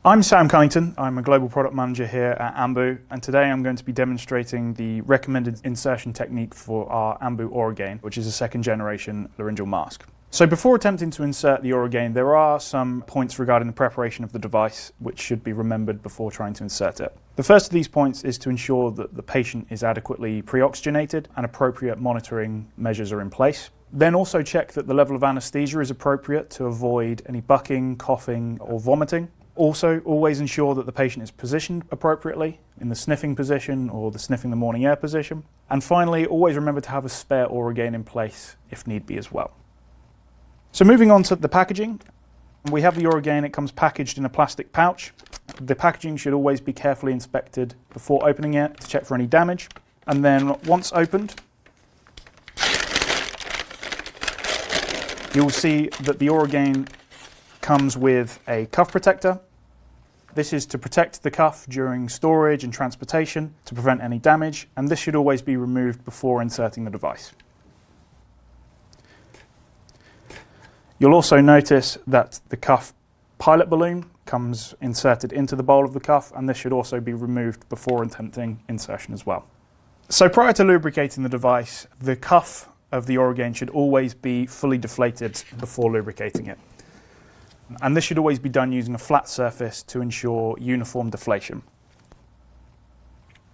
I'm Sam Cunnington. I'm a global product manager here at Ambu, and today I'm going to be demonstrating the recommended insertion technique for our Ambu AuraGain, which is a second generation laryngeal mask. So before attempting to insert the AuraGain, there are some points regarding the preparation of the device which should be remembered before trying to insert it. The first of these points is to ensure that the patient is adequately pre-oxygenated and appropriate monitoring measures are in place. Then also check that the level of anaesthesia is appropriate to avoid any bucking, coughing or vomiting. Also, always ensure that the patient is positioned appropriately in the sniffing position or the sniffing the morning air position. And finally, always remember to have a spare AuraGain in place if need be as well. So moving on to the packaging, we have the AuraGain. It comes packaged in a plastic pouch. The packaging should always be carefully inspected before opening it to check for any damage. And then once opened, you'll see that the AuraGain comes with a cuff protector. This is to protect the cuff during storage and transportation to prevent any damage, and this should always be removed before inserting the device. You'll also notice that the cuff pilot balloon comes inserted into the bowl of the cuff, and this should also be removed before attempting insertion as well. So prior to lubricating the device, the cuff of the AuraGain should always be fully deflated before lubricating it. And this should always be done using a flat surface to ensure uniform deflation.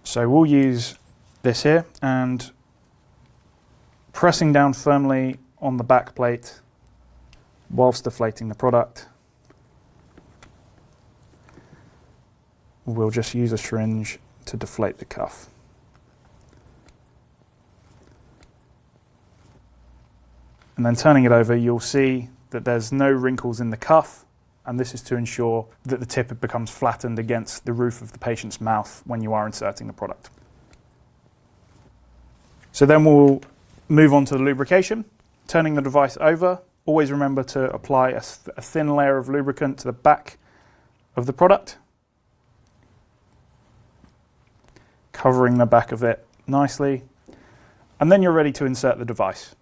So we'll use this here, and pressing down firmly on the back plate whilst deflating the product, we'll just use a syringe to deflate the cuff. And then turning it over, you'll see that there's no wrinkles in the cuff, and this is to ensure that the tip becomes flattened against the roof of the patient's mouth when you are inserting the product. So then we'll move on to the lubrication. Turning the device over, always remember to apply a thin layer of lubricant to the back of the product, covering the back of it nicely, and then you're ready to insert the device.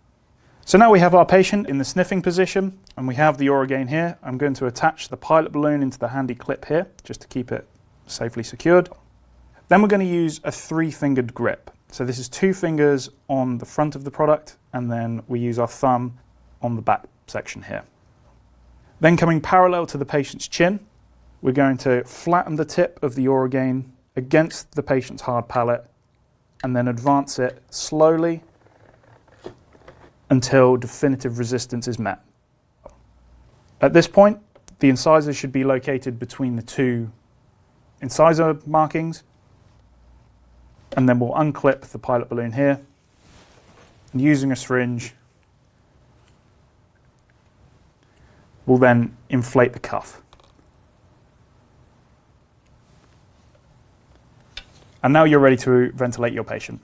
So now we have our patient in the sniffing position, and we have the AuraGain here. I'm going to attach the pilot balloon into the handy clip here, just to keep it safely secured. Then we're going to use a 3-fingered grip. So this is 2 fingers on the front of the product, and then we use our thumb on the back section here. Then coming parallel to the patient's chin, we're going to flatten the tip of the AuraGain against the patient's hard palate, and then advance it slowly until definitive resistance is met. At this point, the incisor should be located between the 2 incisor markings, and then we'll unclip the pilot balloon here, and using a syringe, we'll then inflate the cuff. And now you're ready to ventilate your patient.